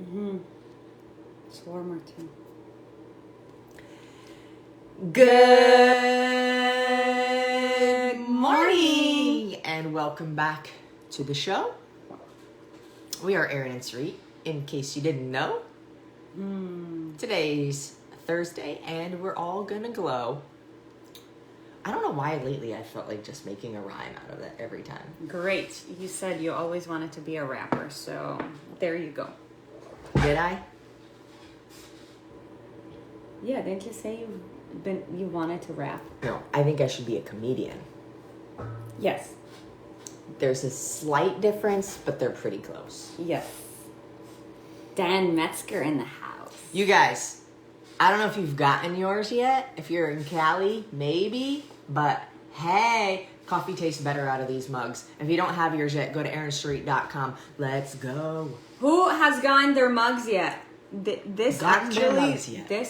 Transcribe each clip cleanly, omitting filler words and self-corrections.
Mm-hmm. It's warmer too. Good morning and welcome back to the show. We are Erin and Sarit, in case you didn't know. Today's Thursday and we're all gonna glow. I don't know why lately I felt like just making a rhyme out of that every time. Great. You said you always wanted to be a rapper, so there you go. Did I? Yeah, didn't you say you wanted to rap? No, I think I should be a comedian. Yes. There's a slight difference, but they're pretty close. Yes. Dan Metzger in the house. You guys, I don't know if you've gotten yours yet. If you're in Cali, maybe. But hey, coffee tastes better out of these mugs. If you don't have yours yet, go to erinsarit.com. Let's go. Who has gotten their mugs yet? This Gotten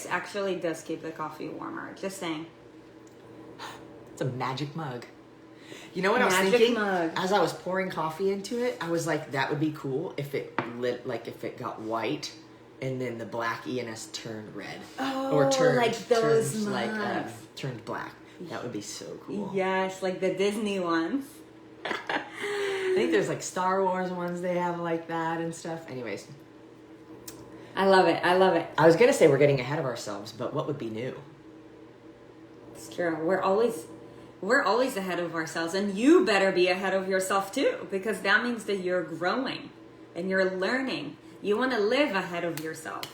actually does keep the coffee warmer. Just saying. It's a magic mug. You know what I was Magic thinking? mug. As I was pouring coffee into it, I was like, that would be cool if it lit, like if it got white and then the black ENS turned red. Oh, like those mugs. Turned black. That would be so cool. Yes, like the Disney ones. I think there's like Star Wars ones they have like that and stuff. Anyways. I love it. I love it. I was going to say we're getting ahead of ourselves, but what would be new? It's true. We're always ahead of ourselves, and you better be ahead of yourself too, because that means that you're growing and you're learning. You want to live ahead of yourself.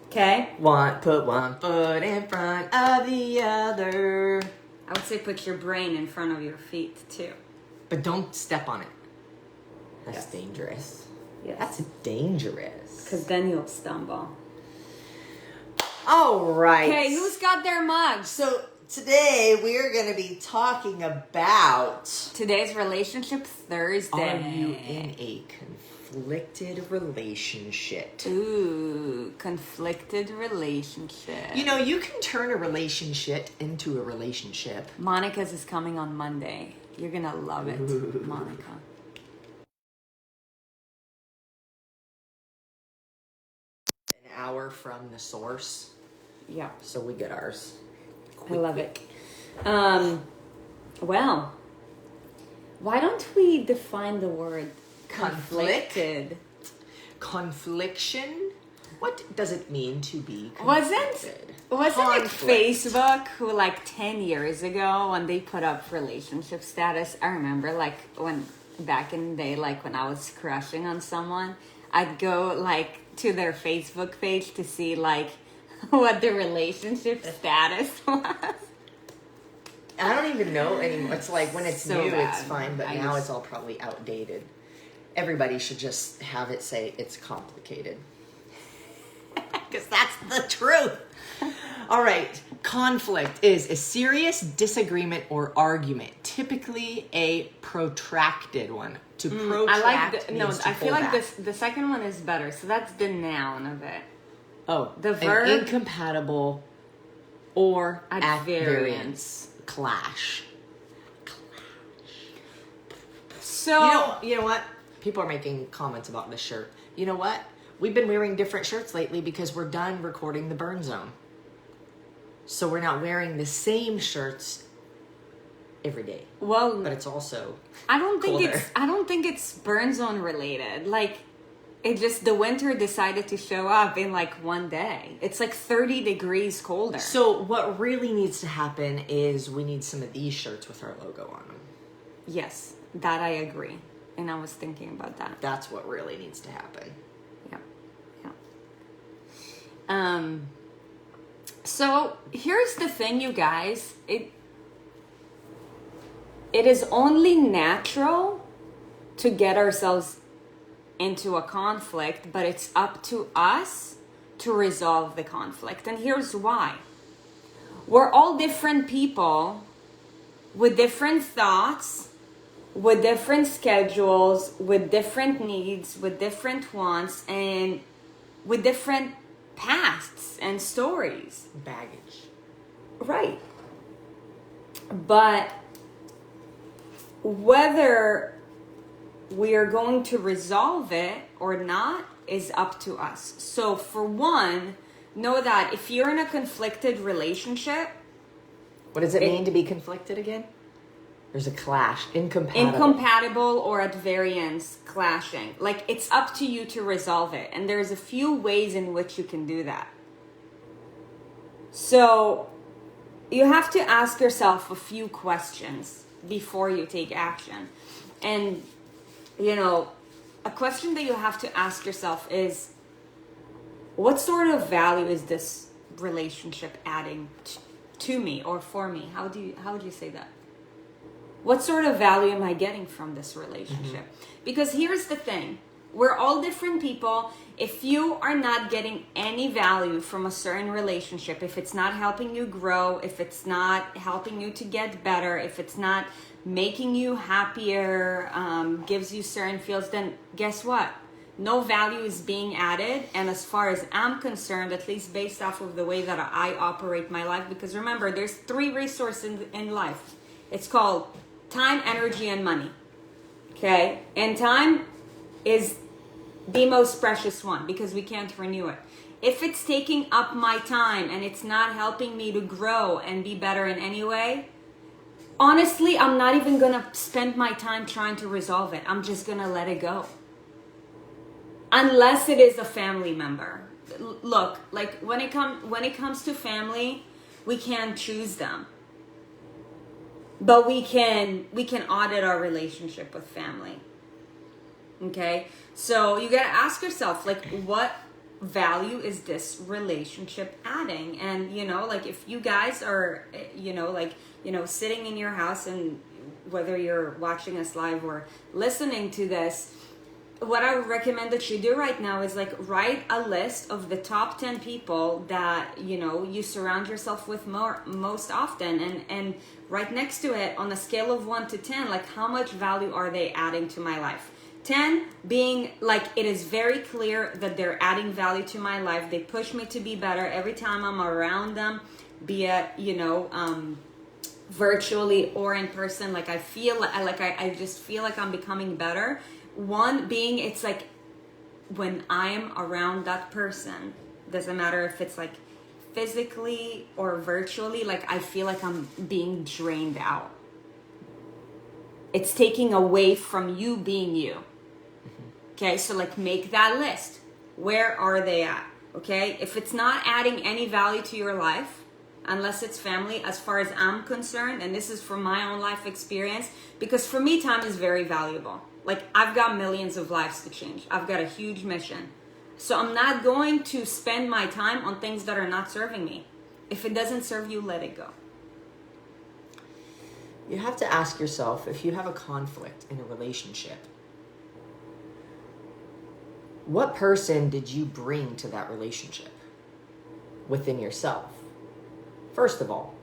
Okay? Put one foot in front of the other. I would say put your brain in front of your feet too. But don't step on it. That's Yes. dangerous. Yes. That's dangerous. Because then you'll stumble. All right. Okay, who's got their mugs? So today we're going to be talking about... Today's Relationship Thursday. Are you in a conflicted relationship? Ooh, conflicted relationship. You know, you can turn a relationship into a relationship. Monica's is coming on Monday. You're going to love it, Ooh. Monica. An hour from the source. Yeah. So we get ours. I love it. Well, why don't we define the word conflicted? Confliction? What does it mean to be Wasn't conflicted? it Conflict. Facebook who like 10 years ago when they put up relationship status? I remember like when back in the day, like when I was crushing on someone, I'd go like to their Facebook page to see like what the relationship status was. I don't even know anymore. It's like when it's So new, bad. it's fine, but I now just- it's all probably outdated. Everybody should just have it say it's complicated. Because that's the truth. All right. Conflict is a serious disagreement or argument, typically a protracted one. To protract I like means to I feel pull like back. the second one is better. So that's the noun of it. Oh, the an verb- incompatible or At at variance. variance. Clash. So You know what? People are making comments about this shirt. You know what? We've been wearing different shirts lately because we're done recording the burn zone. So we're not wearing the same shirts every day. well, But it's also I don't colder. think it's burn zone related. Like it just the winter decided to show up in like one day. It's like 30 degrees colder. So what really needs to happen is we need some of these shirts with our logo on them. Yes, that I agree. And I was thinking about that. That's what really needs to happen. Yeah. So here's the thing, you guys. It is only natural to get ourselves into a conflict, but it's up to us to resolve the conflict. And here's why. We're all different people with different thoughts, with different schedules, with different needs, with different wants, and with different pasts and stories. Baggage. Right. But whether we are going to resolve it or not is up to us. So for one, know that if you're in a conflicted relationship, what does it mean to be conflicted again? There's a clash, incompatible or at variance, clashing. Like, it's up to you to resolve it. And there's a few ways in which you can do that. So you have to ask yourself a few questions before you take action. And, you know, a question that you have to ask yourself is, what sort of value is this relationship adding to me or for me? How would you say that? What sort of value am I getting from this relationship? Because here's the thing. We're all different people. If you are not getting any value from a certain relationship, if it's not helping you grow, if it's not helping you to get better, if it's not making you happier, gives you certain feels, then guess what? No value is being added. And as far as I'm concerned, at least based off of the way that I operate my life, because remember, there's 3 resources in life. It's called time, energy, and money. Okay? And time is the most precious one because we can't renew it. If it's taking up my time and it's not helping me to grow and be better in any way, honestly, I'm not even going to spend my time trying to resolve it. I'm just going to let it go. Unless it is a family member. Look, like when it comes to family, we can't choose them. But we can audit our relationship with family. Okay? So you got to ask yourself, like, what value is this relationship adding? And, you know, like, if you guys are, sitting in your house, and whether you're watching us live or listening to this, what I would recommend that you do right now is, like, write a list of the top 10 people that, you know, you surround yourself with most often, and right next to it, on a scale of 1 to 10, like, how much value are they adding to my life? 10 being, like, it is very clear that they're adding value to my life. They push me to be better every time I'm around them, be it, virtually or in person. Like, I feel like I just feel like I'm becoming better. 1 being, it's like when I'm around that person, doesn't matter if it's like physically or virtually, like, I feel like I'm being drained out. It's taking away from you being you. Okay, so, like, make that list. Where are they at? Okay, if it's not adding any value to your life, unless it's family, as far as I'm concerned, and this is from my own life experience, because for me, time is very valuable. Like, I've got millions of lives to change. I've got a huge mission. So I'm not going to spend my time on things that are not serving me. If it doesn't serve you, let it go. You have to ask yourself, if you have a conflict in a relationship, what person did you bring to that relationship within yourself? First of all,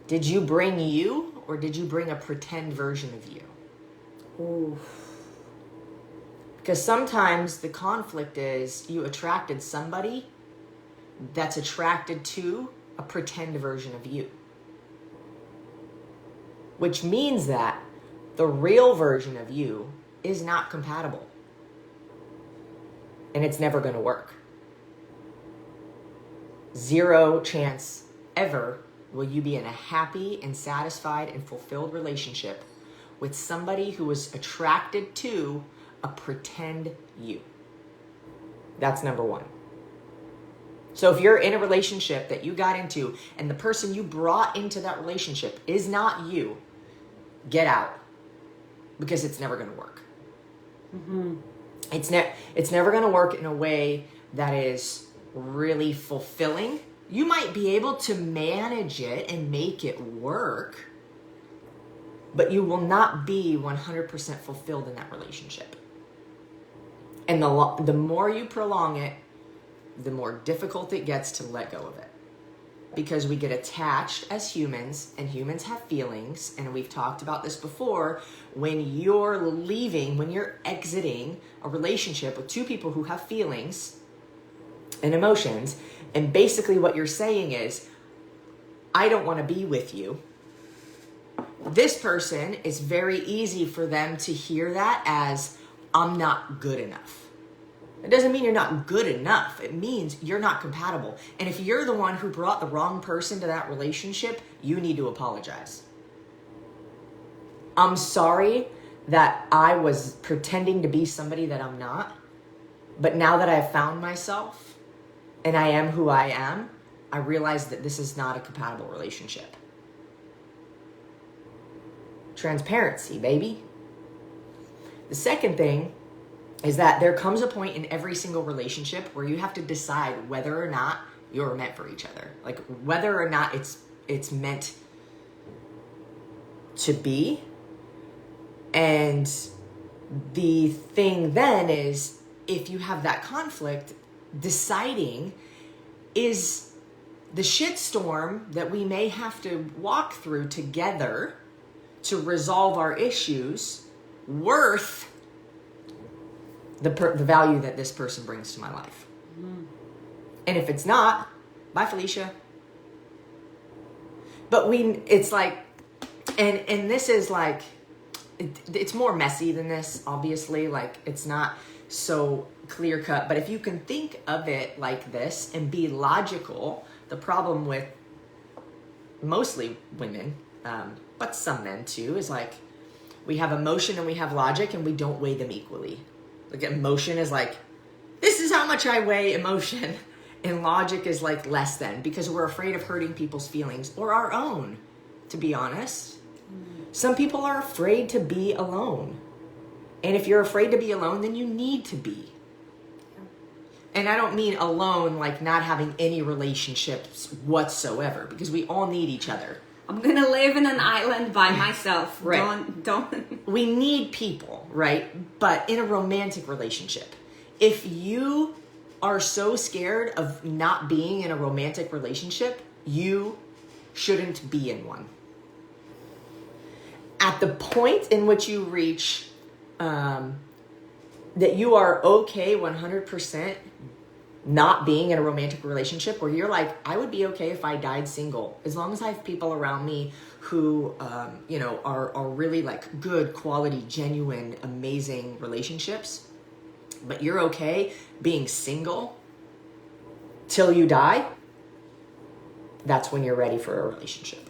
did you bring you, or did you bring a pretend version of you? Ooh. Because sometimes the conflict is you attracted somebody that's attracted to a pretend version of you. Which means that the real version of you is not compatible. And it's never going to work. 0 chance ever will you be in a happy and satisfied and fulfilled relationship with somebody who is attracted to a pretend you. That's number 1. So if you're in a relationship that you got into and the person you brought into that relationship is not you, get out, because it's never going to work. Mm-hmm. It's never going to work in a way that is really fulfilling. You might be able to manage it and make it work, but you will not be 100% fulfilled in that relationship. And the more you prolong it, the more difficult it gets to let go of it. Because we get attached as humans, and humans have feelings, and we've talked about this before. When you're leaving, when you're exiting a relationship with 2 people who have feelings and emotions, and basically what you're saying is, I don't want to be with you. This person, is very easy for them to hear that as, I'm not good enough. It doesn't mean you're not good enough. It means you're not compatible. And if you're the one who brought the wrong person to that relationship, you need to apologize. I'm sorry that I was pretending to be somebody that I'm not. But now that I've found myself and I am who I am, I realize that this is not a compatible relationship. Transparency, baby. The second thing is that there comes a point in every single relationship where you have to decide whether or not you're meant for each other. Like whether or not it's meant to be. And the thing then is, if you have that conflict, deciding, is the shitstorm that we may have to walk through together to resolve our issues worth the value that this person brings to my life? Mm. And if it's not, bye Felicia. But it's like, and this is like, it's more messy than this, obviously. Like, it's not so clear cut, but if you can think of it like this and be logical, the problem with mostly women, but some men too, is like, we have emotion and we have logic and we don't weigh them equally. Like, emotion is like, this is how much I weigh emotion. And logic is like less than, because we're afraid of hurting people's feelings or our own, to be honest. Some people are afraid to be alone. And if you're afraid to be alone, then you need to be. And I don't mean alone like not having any relationships whatsoever, because we all need each other. I'm going to live in an island by myself. Right. Don't. We need people, right? But in a romantic relationship, if you are so scared of not being in a romantic relationship, you shouldn't be in one. At the point in which you reach that you are okay 100% not being in a romantic relationship, where you're like, I would be okay if I died single, as long as I have people around me who are really like good quality, genuine, amazing relationships. But you're okay being single till you die. That's when you're ready for a relationship.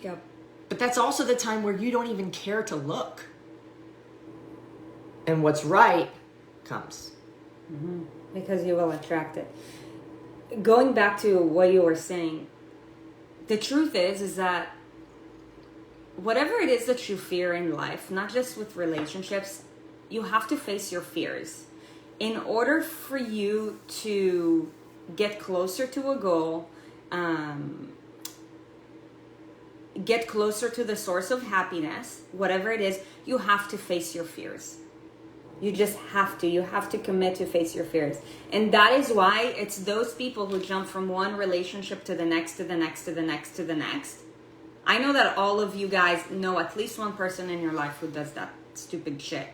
Yep. But that's also the time where you don't even care to look. And what's right comes. Mm-hmm. Because you will attract it. Going back to what you were saying, the truth is that whatever it is that you fear in life, not just with relationships, you have to face your fears. In order for you to get closer to a goal, get closer to the source of happiness, whatever it is, you have to face your fears. You just have to. You have to commit to face your fears. And that is why it's those people who jump from one relationship to the next, to the next, to the next, to the next. I know that all of you guys know at least one person in your life who does that stupid shit.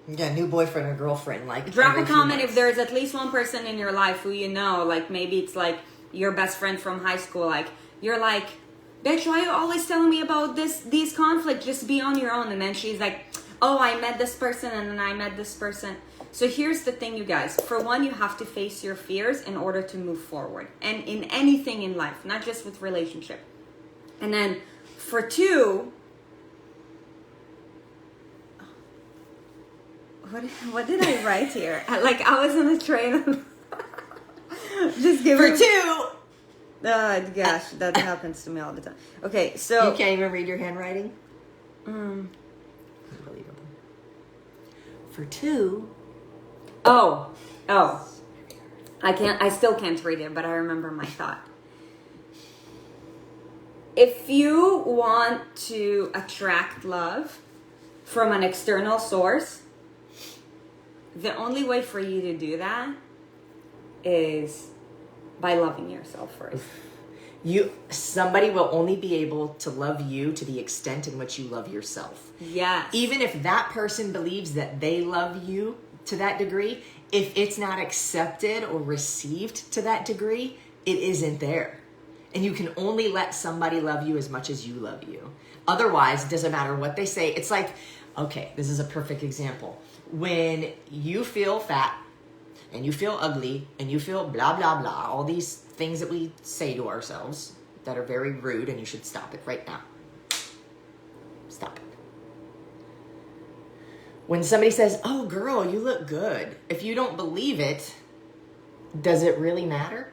Yeah, new boyfriend or girlfriend. Like, drop a comment if there's at least one person in your life who you know, like maybe it's like your best friend from high school. Like, you're like, bitch, why are you always telling me about these conflicts? Just be on your own. And then she's like, oh, I met this person and then I met this person. So here's the thing, you guys. For one, you have to face your fears in order to move forward. And in anything in life, not just with relationship. And then for two, what did I write here? Like, I was on a train. Just give for me... two. Gosh, that happens to me all the time. Okay, so... You can't even read your handwriting? Unbelievable. For two... Oh. I still can't read it, but I remember my thought. If you want to attract love from an external source, the only way for you to do that is by loving yourself first. Somebody will only be able to love you to the extent in which you love yourself. Yes. Even if that person believes that they love you to that degree, if it's not accepted or received to that degree, it isn't there. And you can only let somebody love you as much as you love you. Otherwise, it doesn't matter what they say. It's like, okay, this is a perfect example. When you feel fat and you feel ugly, and you feel blah, blah, blah, all these things that we say to ourselves that are very rude, and you should stop it right now. Stop it. When somebody says, oh, girl, you look good, if you don't believe it, does it really matter?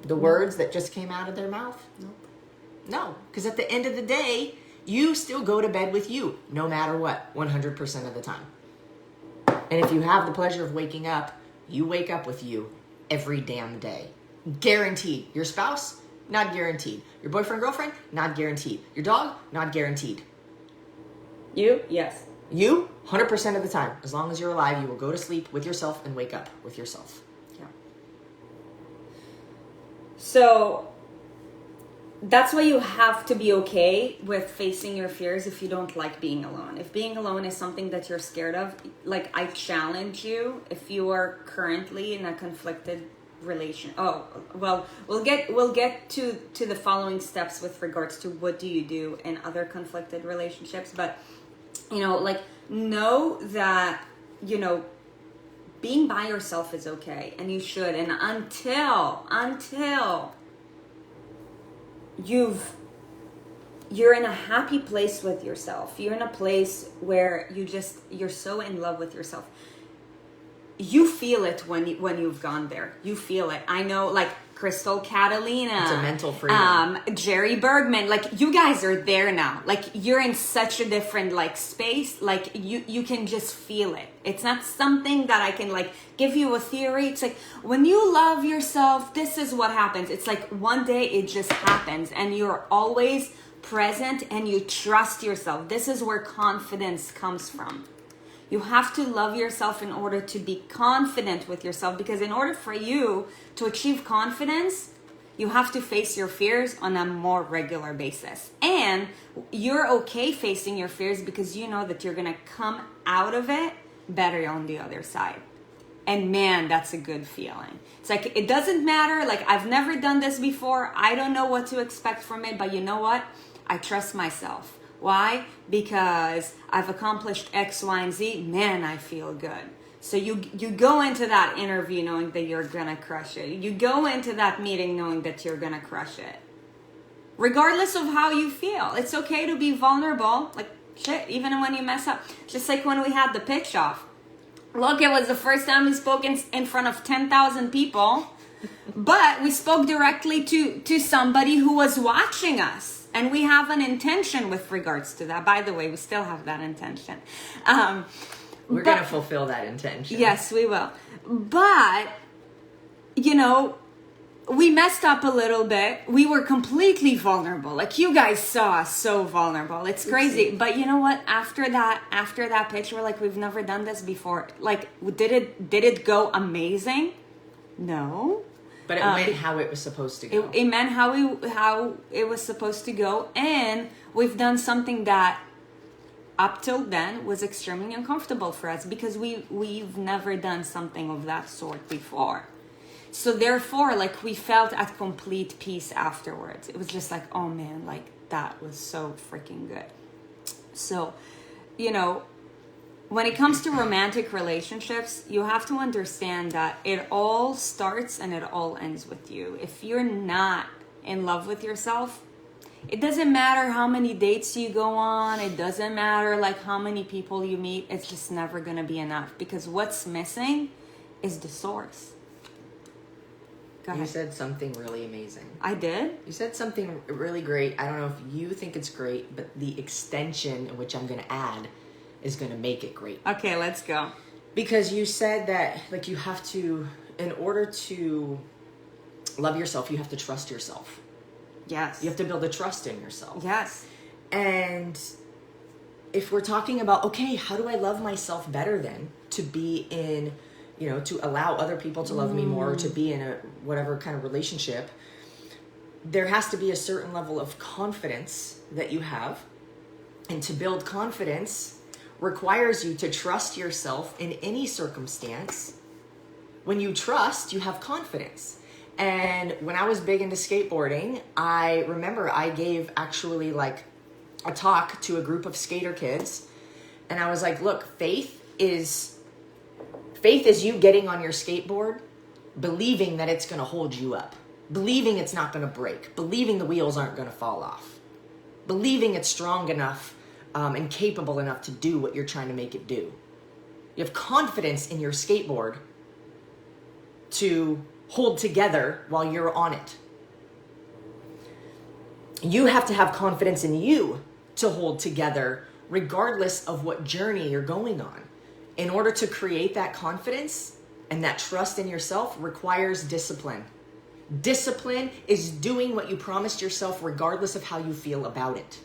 The words that just came out of their mouth? Nope. No, because at the end of the day, you still go to bed with you, no matter what, 100% of the time. And if you have the pleasure of waking up, you wake up with you every damn day. Guaranteed. Your spouse? Not guaranteed. Your boyfriend, girlfriend? Not guaranteed. Your dog? Not guaranteed. You? Yes. You? 100% of the time. As long as you're alive, you will go to sleep with yourself and wake up with yourself. Yeah. So that's why you have to be okay with facing your fears if you don't like being alone. If being alone is something that you're scared of, like, I challenge you, if you are currently in a conflicted relation. Oh, well, we'll get to the following steps with regards to what do you do in other conflicted relationships. But, you know, like, know that, you know, being by yourself is okay, and you should. And until you're in a happy place with yourself, you're in a place where you're so in love with yourself, you feel it when you've gone there. You feel it. I know, like Crystal Catalina, it's a mental freedom. Jerry Bergman, like, you guys are there now. Like, you're in such a different, like, space. Like, you can just feel it. It's not something that I can, like, give you a theory. It's like, when you love yourself, this is what happens. It's like one day it just happens, and you're always present, and you trust yourself. This is where confidence comes from. You have to love yourself in order to be confident with yourself, because in order for you to achieve confidence, you have to face your fears on a more regular basis. And you're okay facing your fears because you know that you're going to come out of it better on the other side. And man, that's a good feeling. It's like, it doesn't matter. Like, I've never done this before. I don't know what to expect from it, but you know what? I trust myself. Why? Because I've accomplished X, Y, and Z. Man, I feel good. So you go into that interview knowing that you're gonna crush it. You go into that meeting knowing that you're gonna crush it. Regardless of how you feel. It's okay to be vulnerable. Like, shit, even when you mess up. Just like when we had the pitch off. Look, it was the first time we spoke in front of 10,000 people. But we spoke directly to somebody who was watching us. And we have an intention with regards to that. By the way, we still have that intention. We're going to fulfill that intention. Yes, we will. But, you know, we messed up a little bit. We were completely vulnerable. Like, you guys saw us so vulnerable. It's crazy. But you know what? After that pitch, we're like, we've never done this before. Like, did it go amazing? No. But it went how it was supposed to go. It meant how it was supposed to go. And we've done something that up till then was extremely uncomfortable for us because we've never done something of that sort before. So therefore, like, we felt at complete peace afterwards. It was just like, oh man, like, that was so freaking good. So, you know, when it comes to romantic relationships, you have to understand that it all starts and it all ends with you. If you're not in love with yourself, it doesn't matter how many dates you go on. It doesn't matter, like, how many people you meet. It's just never going to be enough, because what's missing is the source. Go ahead. You said something really amazing. I did? You said something really great. I don't know if you think it's great, but the extension, which I'm going to add, is going to make it great. Okay, let's go. Because you said that, like, you have to, in order to love yourself, you have to trust yourself. Yes. You have to build a trust in yourself. Yes. And if we're talking about, okay, how do I love myself better then? To be in, you know, to allow other people to love me more, or to be in a whatever kind of relationship, there has to be a certain level of confidence that you have. And to build confidence requires you to trust yourself in any circumstance. When you trust, you have confidence. And when I was big into skateboarding, I remember I gave actually, like, a talk to a group of skater kids. And I was like, look, faith is Faith is you getting on your skateboard, believing that it's going to hold you up, believing it's not going to break, believing the wheels aren't going to fall off, believing it's strong enough and capable enough to do what you're trying to make it do. You have confidence in your skateboard to hold together while you're on it. You have to have confidence in you to hold together regardless of what journey you're going on. In order to create that confidence and that trust in yourself requires discipline. Discipline is doing what you promised yourself regardless of how you feel about it.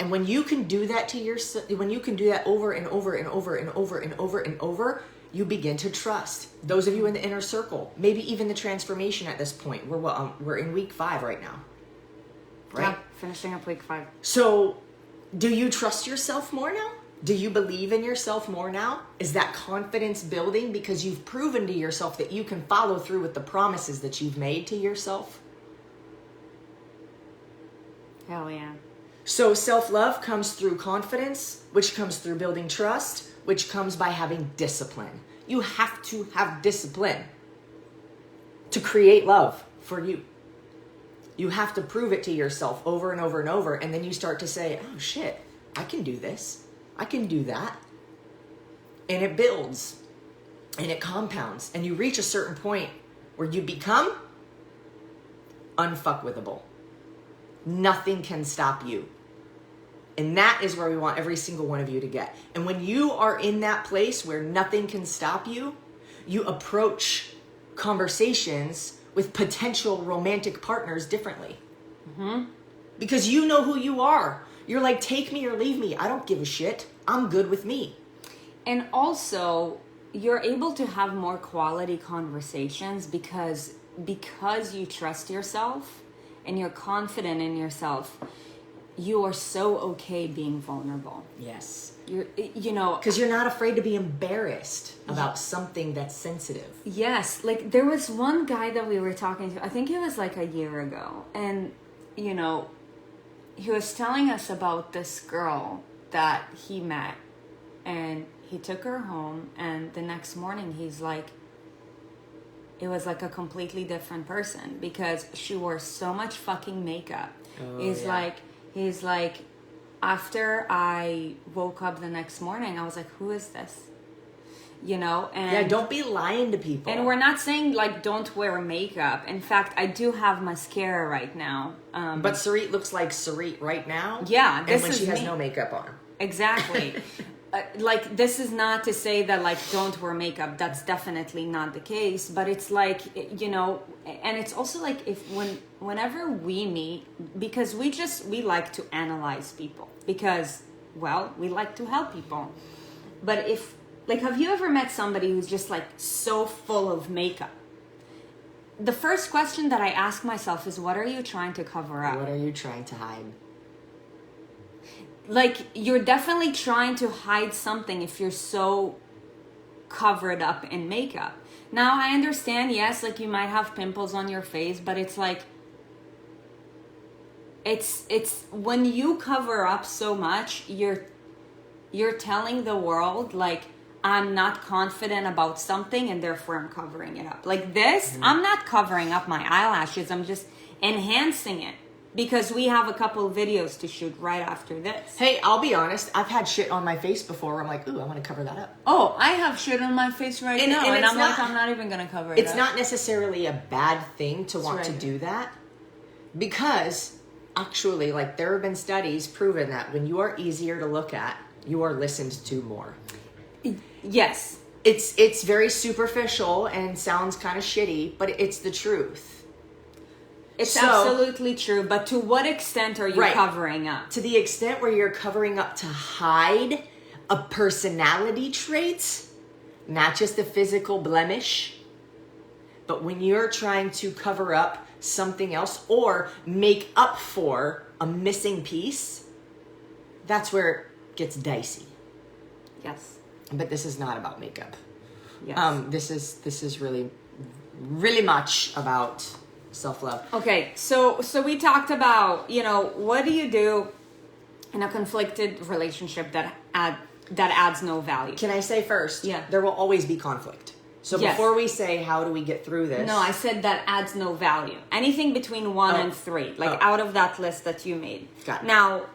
And when you can do that to yourself, when you can do that over and over and over and over and over and over, you begin to trust. Those of you in the inner circle, maybe even the transformation at this point. We're in week 5 right now. Right? Yeah, finishing up week 5. So, do you trust yourself more now? Do you believe in yourself more now? Is that confidence building because you've proven to yourself that you can follow through with the promises that you've made to yourself? Hell yeah. So self-love comes through confidence, which comes through building trust, which comes by having discipline. You have to have discipline to create love for you. You have to prove it to yourself over and over and over. And then you start to say, oh shit, I can do this. I can do that. And it builds and it compounds. And you reach a certain point where you become unfuckwithable. Nothing can stop you. And that is where we want every single one of you to get. And when you are in that place where nothing can stop you, you approach conversations with potential romantic partners differently. Mm-hmm. Because you know who you are. You're like, take me or leave me. I don't give a shit. I'm good with me. And also, you're able to have more quality conversations because you trust yourself and you're confident in yourself. You are so okay being vulnerable. Yes. Because you're not afraid to be embarrassed about something that's sensitive. Yes. Like there was one guy that we were talking to, I think it was like a year ago. And, he was telling us about this girl that he met. And he took her home. And the next morning he's like, it was like a completely different person because she wore so much fucking makeup. He's like, after I woke up the next morning, I was like, who is this? And yeah, don't be lying to people. And we're not saying like don't wear makeup. In fact, I do have mascara right now. But Sarit looks like Sarit right now. Yeah, and when she has no makeup on. Exactly. This is not to say that like don't wear makeup. That's definitely not the case. But it's like and it's also like whenever we meet, because we like to analyze people because we like to help people. But have you ever met somebody who's just like so full of makeup? The first question that I ask myself is, what are you trying to cover up? What are you trying to hide? Like, you're definitely trying to hide something if you're so covered up in makeup. Now, I understand, yes, like you might have pimples on your face, but it's like, it's when you cover up so much, you're telling the world, like, I'm not confident about something and therefore I'm covering it up. Like this, I'm not covering up my eyelashes, I'm just enhancing it. Because we have a couple of videos to shoot right after this. Hey, I'll be honest. I've had shit on my face before where I'm like, ooh, I want to cover that up. Oh, I have shit on my face now. And I'm like, I'm not even going to cover it up. It's not necessarily a bad thing to want to do that. Because, actually, like, there have been studies proven that when you are easier to look at, you are listened to more. Yes. It's very superficial and sounds kind of shitty, but it's the truth. It's absolutely true, but to what extent are you covering up? To the extent where you're covering up to hide a personality trait, not just a physical blemish, but when you're trying to cover up something else or make up for a missing piece, that's where it gets dicey. Yes. But this is not about makeup. Yes. This is really, really much about self-love. Okay, so we talked about, what do you do in a conflicted relationship that that adds no value. Can I say first? Yeah. There will always be conflict. So Yes. before we say how do we get through this? No, I said that adds no value. Anything between 1 and 3, like out of that list that you made. Got it. Now,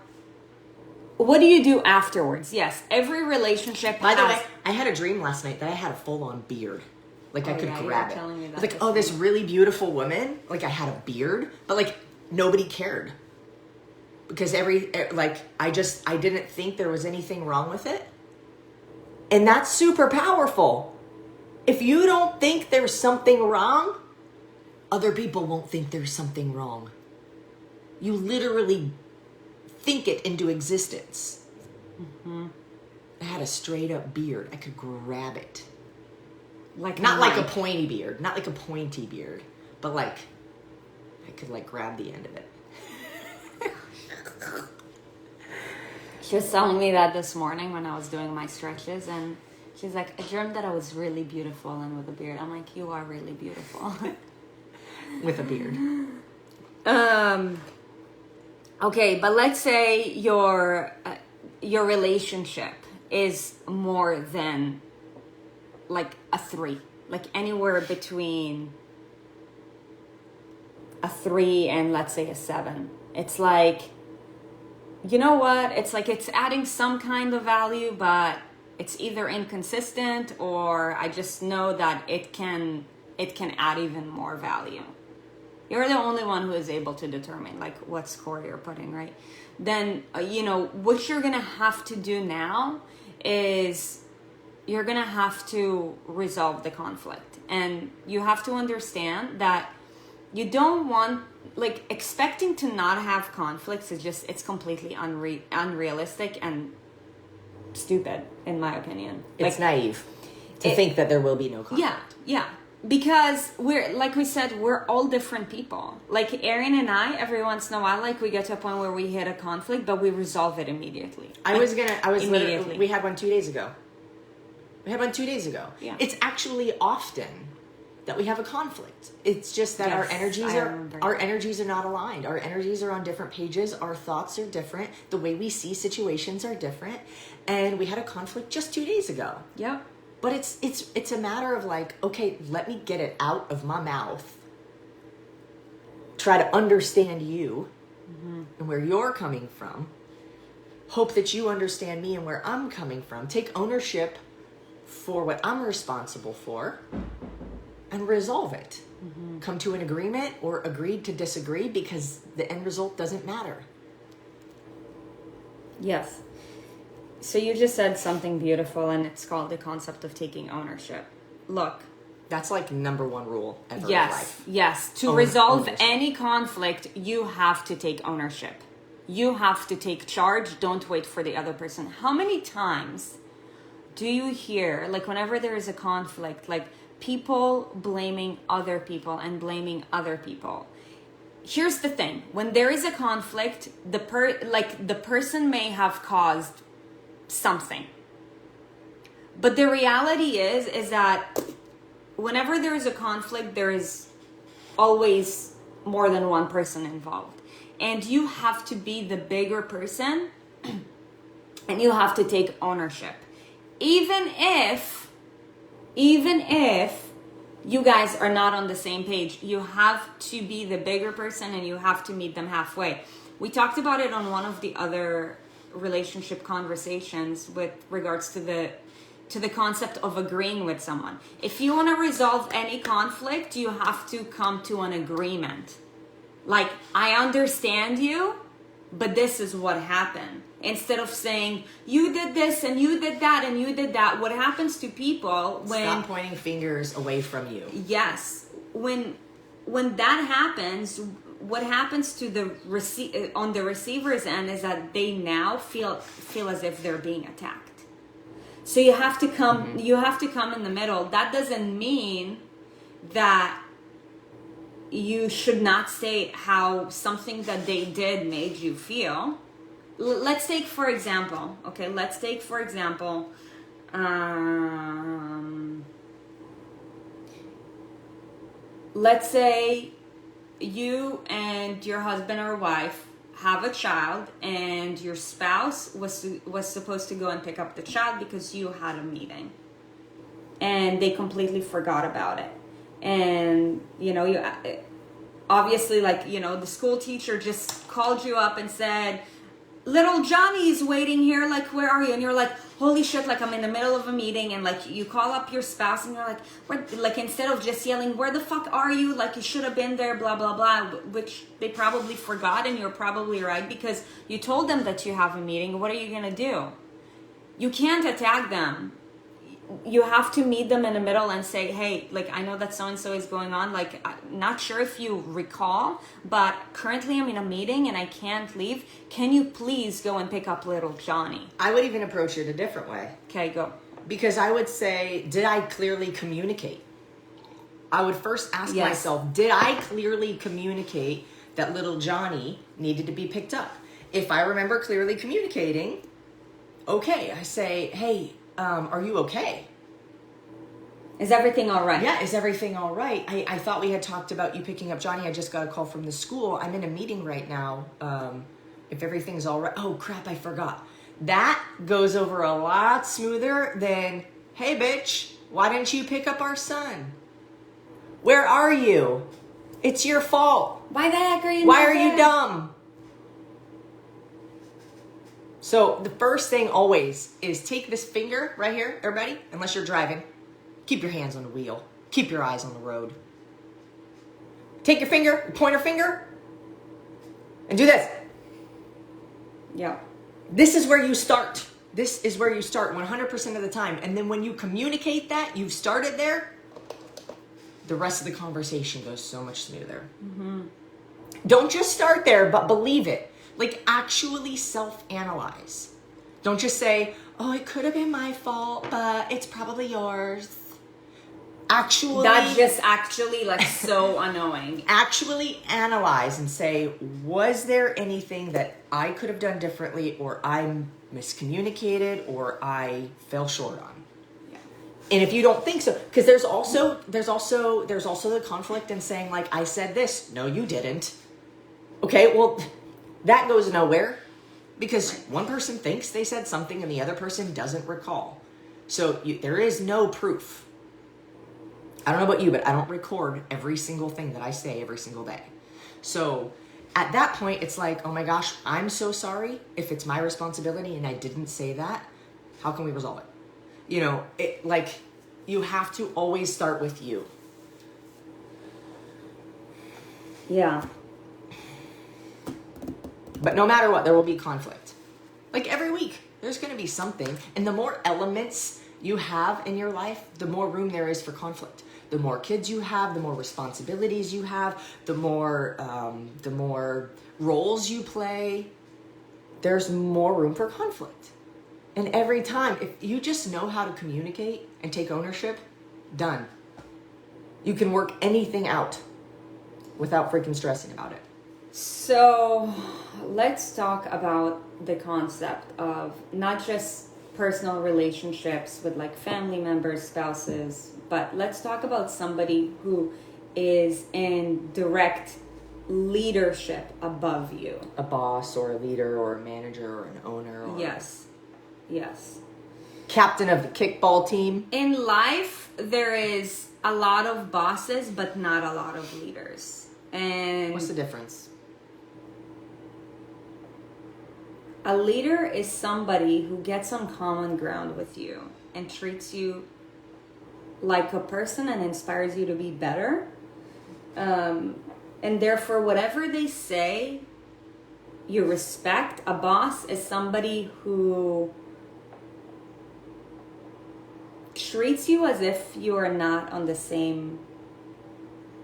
what do you do afterwards? Yes, every relationship By the way, I had a dream last night that I had a full-on beard. Like I could grab it. telling me that Like, this really beautiful woman. Like I had a beard, but like nobody cared. Because I didn't think there was anything wrong with it. And that's super powerful. If you don't think there's something wrong, other people won't think there's something wrong. You literally think it into existence. Mm-hmm. I had a straight up beard. I could grab it. Not like a pointy beard. Not like a pointy beard. But like, I could like grab the end of it. She was telling me that this morning when I was doing my stretches, and she's like, I dreamt that I was really beautiful and with a beard. I'm like, you are really beautiful. With a beard. Okay, but let's say your relationship is more than like a 3, like anywhere between a 3 and let's say a 7. It's like, you know what? It's like it's adding some kind of value, but it's either inconsistent or I just know that it can add even more value. You're the only one who is able to determine like what score you're putting, right? Then, what you're going to have to do now is you're going to have to resolve the conflict. And you have to understand that you don't want, like, expecting to not have conflicts is just, it's completely unrealistic and stupid, in my opinion. It's naive to think that there will be no conflict. Yeah. Because we're, like we said, we're all different people. Like Erin and I, every once in a while, like we get to a point where we hit a conflict, but we resolve it immediately. We had one 2 days ago. Yeah. It's actually often that we have a conflict. It's just that our energies are not aligned. Our energies are on different pages. Our thoughts are different. The way we see situations are different. And we had a conflict just 2 days ago. Yep. But it's a matter of like, okay, let me get it out of my mouth. Try to understand you and where you're coming from. Hope that you understand me and where I'm coming from. Take ownership for what I'm responsible for and resolve it. Come to an agreement or agreed to disagree because the end result doesn't matter. Yes. So you just said something beautiful, and it's called the concept of taking ownership. Look. That's like number one rule ever in life. Yes. To resolve any conflict, you have to take ownership. You have to take charge. Don't wait for the other person. How many times do you hear, like whenever there is a conflict, like people blaming other people and blaming other people? Here's the thing. When there is a conflict, the person may have caused something. But the reality is that whenever there is a conflict, there is always more than one person involved. And you have to be the bigger person and you have to take ownership. Even if you guys are not on the same page, you have to be the bigger person and you have to meet them halfway. We talked about it on one of the other relationship conversations with regards to the concept of agreeing with someone. If you want to resolve any conflict, you have to come to an agreement. Like, I understand you, but this is what happened. Instead of saying, you did this and you did that and you did that. What happens to people when... Stop pointing fingers away from you. Yes. When that happens, what happens to on the receiver's end is that they now feel as if they're being attacked. So you have to come in the middle. That doesn't mean that you should not state how something that they did made you feel. Let's take for example, let's say you and your husband or wife have a child and your spouse was supposed to go and pick up the child because you had a meeting, and they completely forgot about it. And you obviously, like, the school teacher just called you up and said, little Johnny's waiting here, like, where are you? And you're like, holy shit, like, I'm in the middle of a meeting. And like, you call up your spouse and you're like, like, instead of just yelling, where the fuck are you? Like, you should have been there, blah, blah, blah, which they probably forgot. And you're probably right, because you told them that you have a meeting. What are you gonna do? You can't attack them. You have to meet them in the middle and say, hey, like, I know that so-and-so is going on. Like, I'm not sure if you recall, but currently I'm in a meeting and I can't leave. Can you please go and pick up little Johnny? I would even approach it a different way. Okay, go. Because I would say, did I clearly communicate? I would first ask myself, did I clearly communicate that little Johnny needed to be picked up? If I remember clearly communicating, okay, I say, hey, are you okay? Is everything all right? Yeah, is everything all right? I thought we had talked about you picking up Johnny. I just got a call from the school. I'm in a meeting right now. If everything's all right. Oh, crap, I forgot. That goes over a lot smoother than, hey, bitch, why didn't you pick up our son? Where are you? It's your fault. Why the heck are you Why are you dumb? So the first thing always is take this finger right here, everybody, unless you're driving. Keep your hands on the wheel. Keep your eyes on the road. Take your finger, your pointer finger, and do this. Yeah. This is where you start. This is where you start 100% of the time. And then when you communicate that, you've started there, the rest of the conversation goes so much smoother. Mm-hmm. Don't just start there, but believe it. Like, actually self-analyze. Don't just say, oh, it could have been my fault, but it's probably yours. Actually... That's just actually, like, so annoying. Actually analyze and say, was there anything that I could have done differently, or I miscommunicated, or I fell short on? Yeah. And if you don't think so, because there's also the conflict in saying, like, I said this. No, you didn't. Okay, well... That goes nowhere, because one person thinks they said something and the other person doesn't recall. So there is no proof. I don't know about you, but I don't record every single thing that I say every single day. So at that point, it's like, oh my gosh, I'm so sorry if it's my responsibility and I didn't say that. How can we resolve it? You have to always start with you. Yeah. But no matter what, there will be conflict. Like every week, there's going to be something. And the more elements you have in your life, the more room there is for conflict. The more kids you have, the more responsibilities you have, the more roles you play, there's more room for conflict. And every time, if you just know how to communicate and take ownership, done. You can work anything out without freaking stressing about it. So let's talk about the concept of not just personal relationships with like family members, spouses, but let's talk about somebody who is in direct leadership above you. A boss or a leader or a manager or an owner. Or Yes. Captain of the kickball team. In life, there is a lot of bosses, but not a lot of leaders. And what's the difference? A leader is somebody who gets on common ground with you and treats you like a person and inspires you to be better. And therefore, whatever they say, you respect. A boss is somebody who treats you as if you are not on the same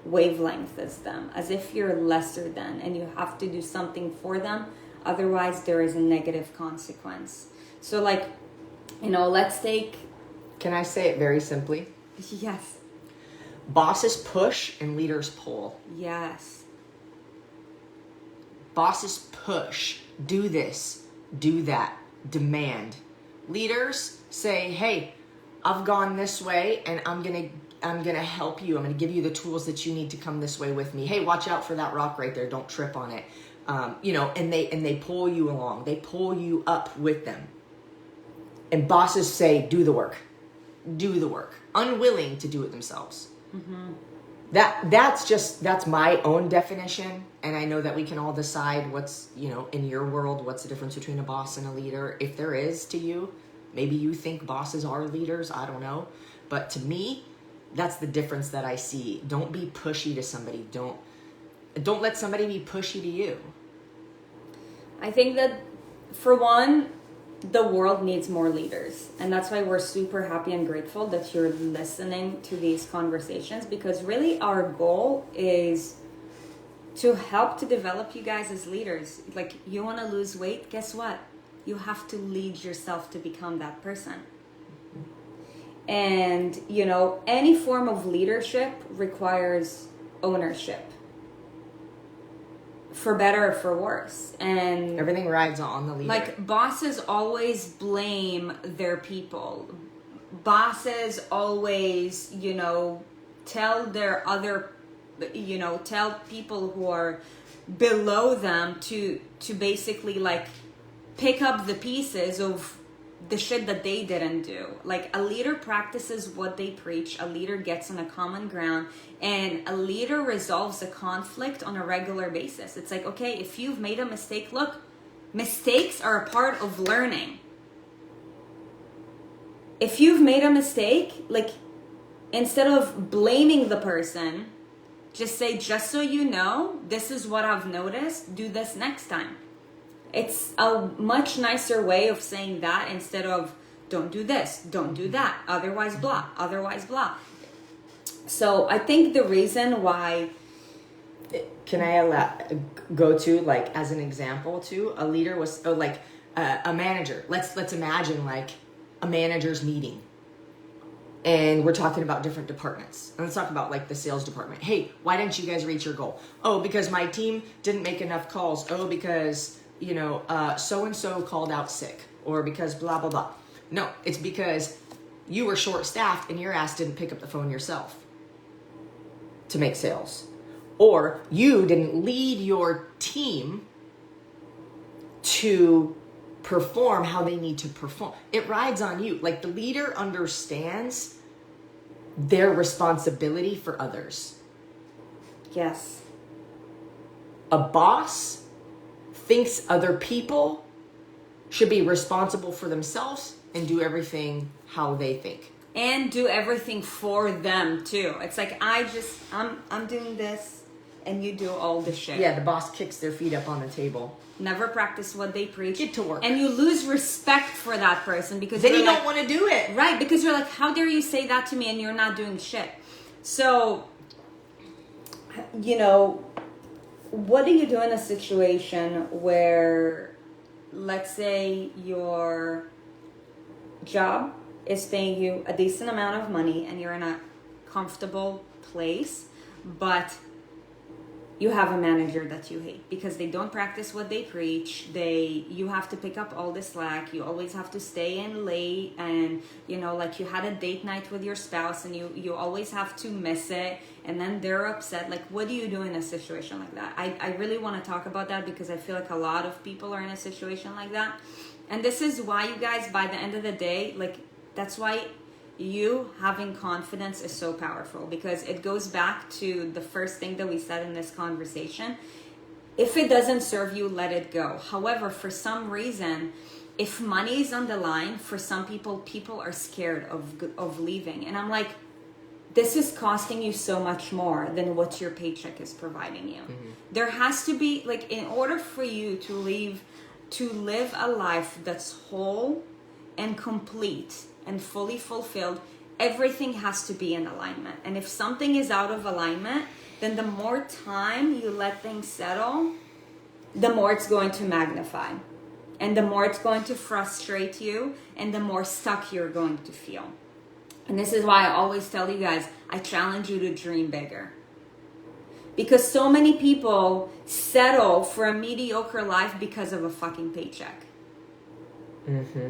wavelength as them, as if you're lesser than, and you have to do something for them. Otherwise, there is a negative consequence. So, like, let's take... Can I say it very simply? Yes. Bosses push and leaders pull. Yes. Bosses push. Do this. Do that. Demand. Leaders say, hey, I've gone this way and I'm gonna help you. I'm gonna give you the tools that you need to come this way with me. Hey, watch out for that rock right there. Don't trip on it. And they pull you along. They pull you up with them. And bosses say, do the work, unwilling to do it themselves. Mm-hmm. That's my own definition. And I know that we can all decide what's, in your world, what's the difference between a boss and a leader. If there is to you, maybe you think bosses are leaders. I don't know. But to me, that's the difference that I see. Don't be pushy to somebody. Don't let somebody be pushy to you. I think that, for one, the world needs more leaders. And that's why we're super happy and grateful that you're listening to these conversations, because really our goal is to help to develop you guys as leaders. Like, you want to lose weight? Guess what? You have to lead yourself to become that person. And, any form of leadership requires ownership. For better or for worse. And everything rides on the leader. Like, bosses always blame their people. Bosses always, tell their other, tell people who are below them to basically, like, pick up the pieces of the shit that they didn't do. Like, a leader practices what they preach. A leader gets on a common ground, and a leader resolves a conflict on a regular basis. It's like, okay, if you've made a mistake, look, mistakes are a part of learning. If you've made a mistake, like, instead of blaming the person, just say, just so you know, this is what I've noticed, do this next time. It's a much nicer way of saying that, instead of, don't do this, don't do that, otherwise blah, otherwise blah. So I think the reason why... Can I go to, like, as an example too, a leader was, a manager. Let's imagine, like, a manager's meeting. And we're talking about different departments. And let's talk about, like, the sales department. Hey, why didn't you guys reach your goal? Oh, because my team didn't make enough calls. Oh, because... so-and-so called out sick, or because blah, blah, blah. No, it's because you were short-staffed and your ass didn't pick up the phone yourself to make sales. Or you didn't lead your team to perform how they need to perform. It rides on you. Like, the leader understands their responsibility for others. Yes. A boss thinks other people should be responsible for themselves and do everything how they think. And do everything for them too. It's like, I'm doing this and you do all the shit. Yeah, the boss kicks their feet up on the table. Never practice what they preach. Get to work. And you lose respect for that person, because then you don't want to do it. Right, because you're like, how dare you say that to me and you're not doing shit. So, what do you do in a situation where, let's say, your job is paying you a decent amount of money and you're in a comfortable place, but you have a manager that you hate because they don't practice what they preach. You have to pick up all the slack. You always have to stay in late, and like, you had a date night with your spouse and you always have to miss it, and then they're upset. Like, what do you do in a situation like that? I really want to talk about that, because I feel like a lot of people are in a situation like that. And this is why, you guys, by the end of the day, like, that's why you having confidence is so powerful, because it goes back to the first thing that we said in this conversation. If it doesn't serve you, let it go. However, for some reason, if money is on the line, for some people are scared of leaving. And I'm like, this is costing you so much more than what your paycheck is providing you. Mm-hmm. There has to be, like, in order for you to live a life that's whole and complete and fully fulfilled, everything has to be in alignment. And if something is out of alignment, then the more time you let things settle, the more it's going to magnify, and the more it's going to frustrate you, and the more stuck you're going to feel. And this is why I always tell you guys, I challenge you to dream bigger. Because so many people settle for a mediocre life because of a fucking paycheck. Mm-hmm.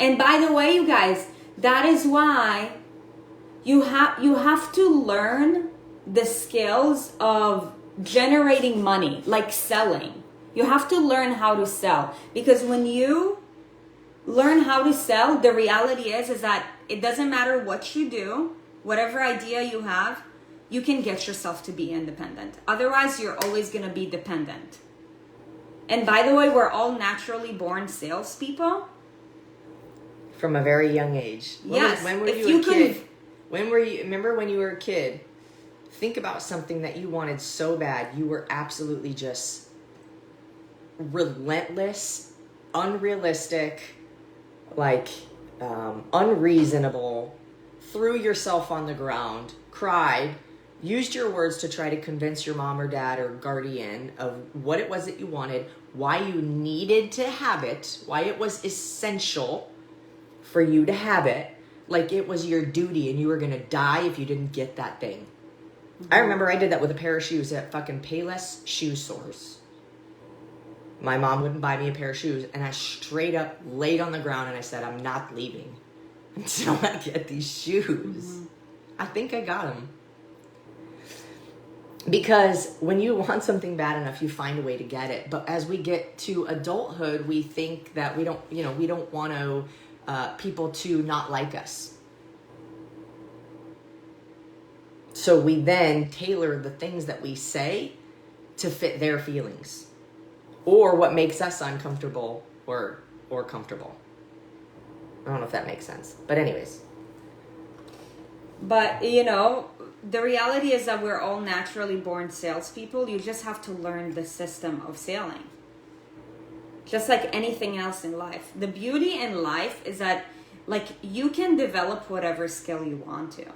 And by the way, you guys, that is why you have to learn the skills of generating money, like selling. You have to learn how to sell, because when you learn how to sell, the reality is that it doesn't matter what you do, whatever idea you have, you can get yourself to be independent. Otherwise, you're always going to be dependent. And by the way, we're all naturally born salespeople. From a very young age. Yes. When were you a kid? Remember when you were a kid? Think about something that you wanted so bad. You were absolutely just relentless, unrealistic, unreasonable, threw yourself on the ground, cried, used your words to try to convince your mom or dad or guardian of what it was that you wanted, why you needed to have it, why it was essential for you to have it, like it was your duty and you were going to die if you didn't get that thing. Mm-hmm. I remember I did that with a pair of shoes at fucking Payless Shoe Stores. My mom wouldn't buy me a pair of shoes, and I straight up laid on the ground and I said, I'm not leaving until I get these shoes. Mm-hmm. I think I got them. Because when you want something bad enough, you find a way to get it. But as we get to adulthood, we think that we don't want to people to not like us. So we then tailor the things that we say to fit their feelings, or what makes us uncomfortable or comfortable. I don't know if that makes sense, but anyways. But the reality is that we're all naturally born salespeople. You just have to learn the system of selling. Just like anything else in life. The beauty in life is that, you can develop whatever skill you want to.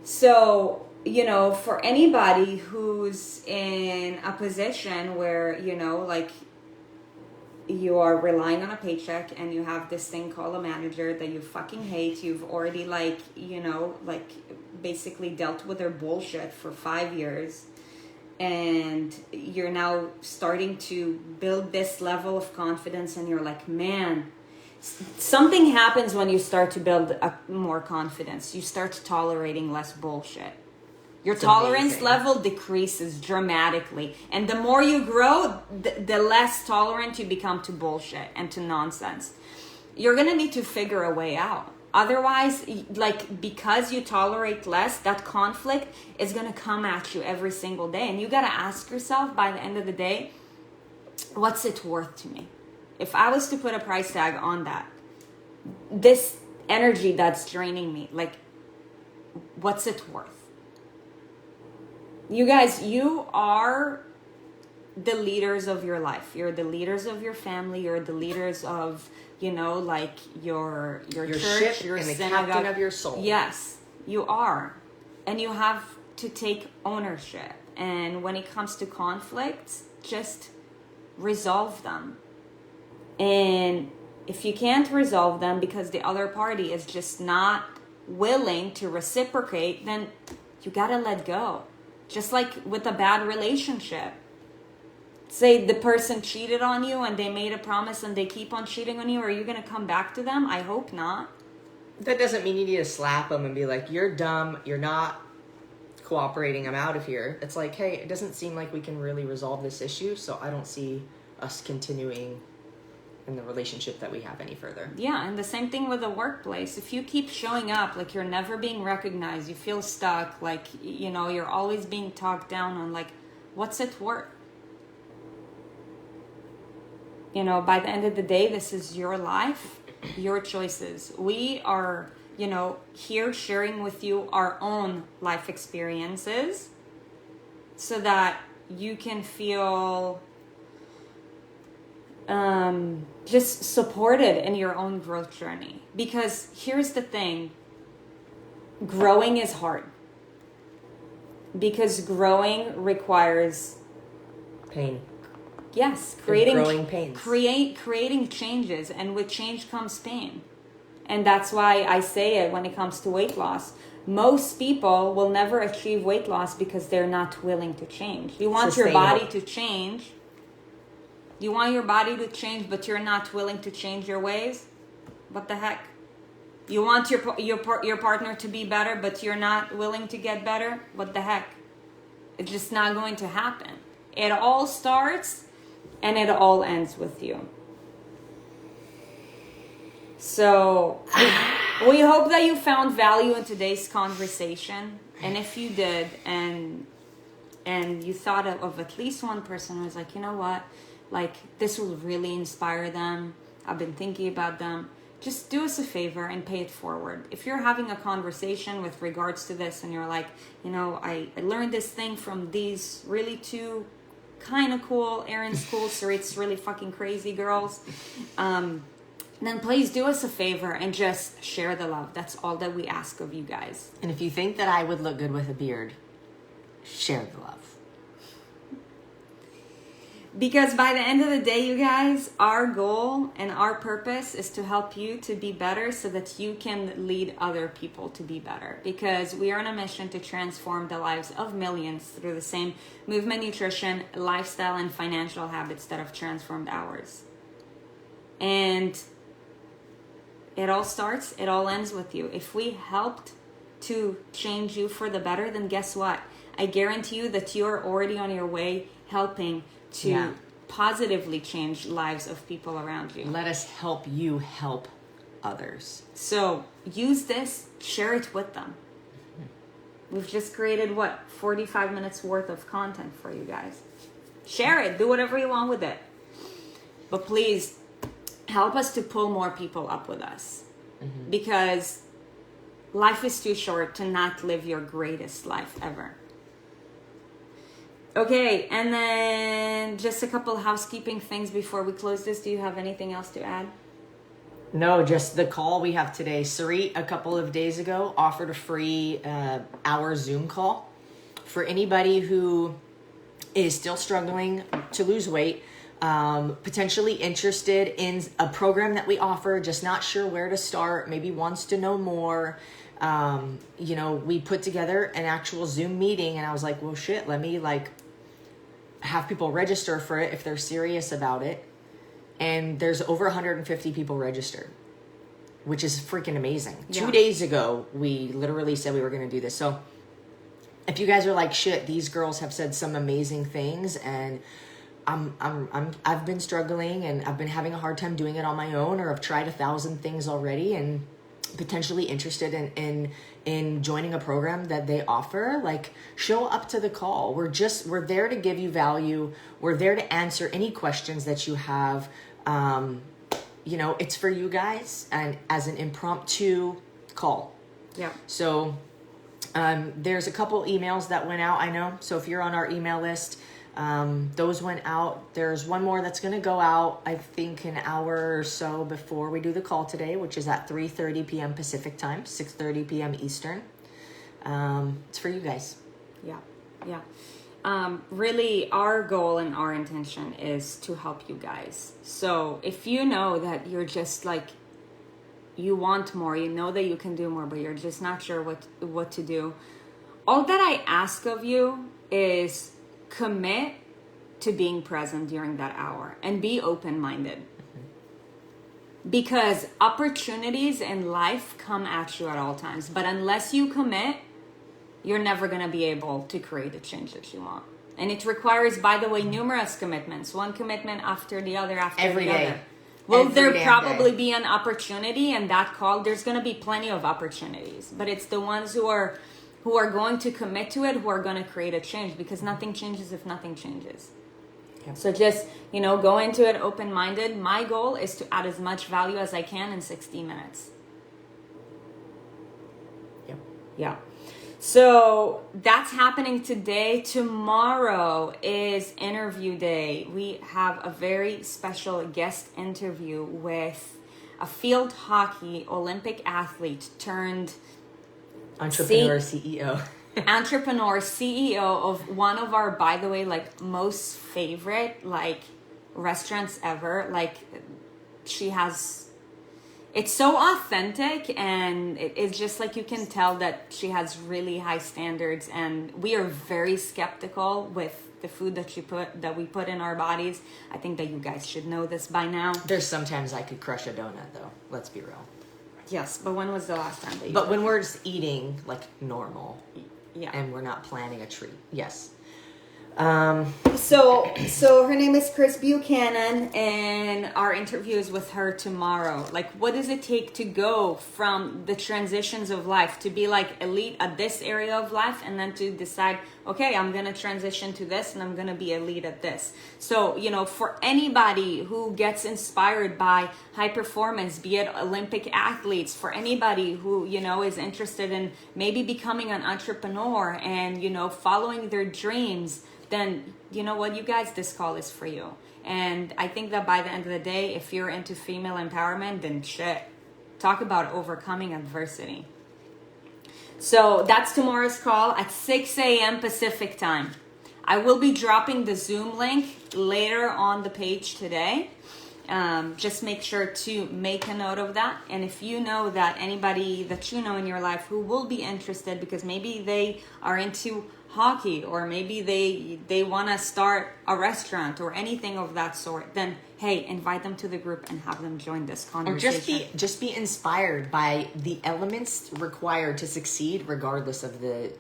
So, for anybody who's in a position where, you are relying on a paycheck and you have this thing called a manager that you fucking hate, you've already basically dealt with their bullshit for 5 years, and you're now starting to build this level of confidence, and you're like, man, something happens when you start to build more confidence. You start tolerating less bullshit. Your tolerance level decreases dramatically. And the more you grow, the less tolerant you become to bullshit and to nonsense. You're going to need to figure a way out. Otherwise, because you tolerate less, that conflict is going to come at you every single day. And you got to ask yourself by the end of the day, what's it worth to me? If I was to put a price tag on that, this energy that's draining me, what's it worth? You guys, you are the leaders of your life. You're the leaders of your family. You're the leaders of, your church, your and the synagogue. captain of your soul. Yes, you are. And you have to take ownership. And when it comes to conflicts, just resolve them. And if you can't resolve them because the other party is just not willing to reciprocate, then you gotta let go. Just like with a bad relationship. Say the person cheated on you and they made a promise and they keep on cheating on you. Are you going to come back to them? I hope not. That doesn't mean you need to slap them and be like, you're dumb, you're not cooperating, I'm out of here. It's like, hey, it doesn't seem like we can really resolve this issue, so I don't see us continuing in the relationship that we have any further. Yeah, and the same thing with the workplace. If you keep showing up like you're never being recognized, you feel stuck, you're always being talked down on, what's it worth? By the end of the day, this is your life, your choices. We are, here sharing with you our own life experiences so that you can feel just supported in your own growth journey. Because here's the thing, growing is hard. Because growing requires pain. Yes, growing pains. Creating changes, and with change comes pain. And that's why I say it when it comes to weight loss. Most people will never achieve weight loss because they're not willing to change. You want your body to change. You want your body to change, but you're not willing to change your ways? What the heck? You want your partner to be better, but you're not willing to get better? What the heck? It's just not going to happen. It all starts and it all ends with you. So we hope that you found value in today's conversation. And if you did, and you thought of at least one person who was like, you know what, like this will really inspire them. I've been thinking about them. Just do us a favor and pay it forward. If you're having a conversation with regards to this and you're like, you know, I learned this thing from these really two kind of cool, Erin's cool, Sarit's really fucking crazy girls, then please do us a favor and just share the love. That's all that we ask of you guys. And if you think that I would look good with a beard, share the love. Because by the end of the day, you guys, our goal and our purpose is to help you to be better so that you can lead other people to be better. Because we are on a mission to transform the lives of millions through the same movement, nutrition, lifestyle, and financial habits that have transformed ours. And it all starts, it all ends with you. If we helped to change you for the better, then guess what? I guarantee you that you're already on your way helping to positively change lives of people around you. Let us help you help others. So use this, share it with them. We've just created 45 minutes worth of content for you guys. Share it, do whatever you want with it. But please help us to pull more people up with us. Because life is too short to not live your greatest life ever. Okay, and then just a couple housekeeping things before we close this. Do you have anything else to add? No, just the call we have today. Sarit, a couple of days ago, offered a free hour Zoom call for anybody who is still struggling to lose weight, potentially interested in a program that we offer, just not sure where to start, maybe wants to know more. You know, we put together an actual Zoom meeting and I was like, well, shit, let me have people register for it if they're serious about it. And there's over 150 people registered, which is freaking amazing. Yeah. 2 days ago, we literally said we were going to do this. So if you guys are like, shit, these girls have said some amazing things and I've been struggling and I've been having a hard time doing it on my own, or I've tried 1,000 things already and potentially interested in joining a program that they offer, like, show up to the call. We're there to give you value. We're there to answer any questions that you have. You know, it's for you guys and as an impromptu call. Yeah. So there's a couple emails that went out, I know. So if you're on our email list, those went out. There's one more that's going to go out, I think, an hour or so before we do the call today, which is at 3:30 p.m. Pacific time, 6:30 p.m. Eastern. It's for you guys. Yeah. Really, our goal and our intention is to help you guys. So if you know that you're just like, you want more, you know that you can do more, but you're just not sure what to do, all that I ask of you is commit to being present during that hour and be open-minded. Because opportunities in life come at you at all times, but unless you commit, you're never going to be able to create the change that you want. And it requires, by the way, numerous commitments, one commitment after the other Every day. other. Will there damn probably day. be an opportunity in that call? There's going to be plenty of opportunities, but it's the ones who are going to commit to it, who are going to create a change, because nothing changes if nothing changes. Yep. So just, go into it open-minded. My goal is to add as much value as I can in 60 minutes. Yep. Yeah. So that's happening today. Tomorrow is interview day. We have a very special guest interview with a field hockey Olympic athlete turned entrepreneur CEO. Entrepreneur CEO of one of our, by the way, most favorite restaurants ever. She has, it's so authentic, and it's just you can tell that she has really high standards, and we are very skeptical with the food that we put in our bodies. I think that you guys should know this by now. There's sometimes I could crush a donut though. Let's be real. Yes, but when was the last time that you But when we're just eating like normal, yeah. and we're not planning a treat. Yes. So her name is Chris Buchanan, and our interview is with her tomorrow. Like, what does it take to go from the transitions of life to be like elite at this area of life, and then to decide, okay, I'm gonna transition to this, and I'm gonna be elite at this. So, you know, for anybody who gets inspired by high performance, be it Olympic athletes, for anybody who, you know, is interested in maybe becoming an entrepreneur and, you know, following their dreams, then you know what, you guys, this call is for you. And I think that by the end of the day, if you're into female empowerment, then shit, talk about overcoming adversity. So that's tomorrow's call at 6 a.m. Pacific time. I will be dropping the Zoom link later on the page today. Just make sure to make a note of that. And if you know that anybody that you know in your life who will be interested, because maybe they are into hockey, or maybe they want to start a restaurant or anything of that sort, then hey, invite them to the group and have them join this conversation. Or just be inspired by the elements required to succeed, regardless of the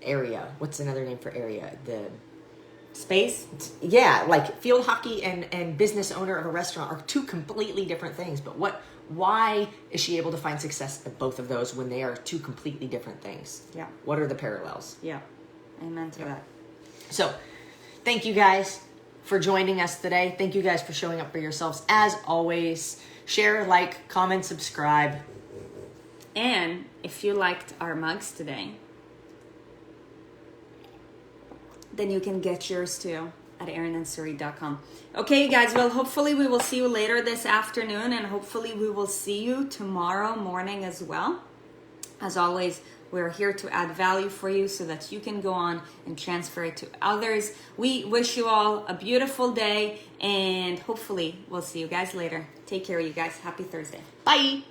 area. What's another name for area? The space? Yeah, like field hockey and business owner of a restaurant are two completely different things. But why is she able to find success at both of those when they are two completely different things? Yeah. What are the parallels? Yeah. Amen to that. So, thank you guys for joining us today. Thank you guys for showing up for yourselves. As always, share, like, comment, subscribe. And if you liked our mugs today, then you can get yours too at erinandsarit.com. Okay, you guys, well, hopefully we will see you later this afternoon, and hopefully we will see you tomorrow morning as well. As always, we're here to add value for you so that you can go on and transfer it to others. We wish you all a beautiful day, and hopefully we'll see you guys later. Take care, you guys. Happy Thursday. Bye.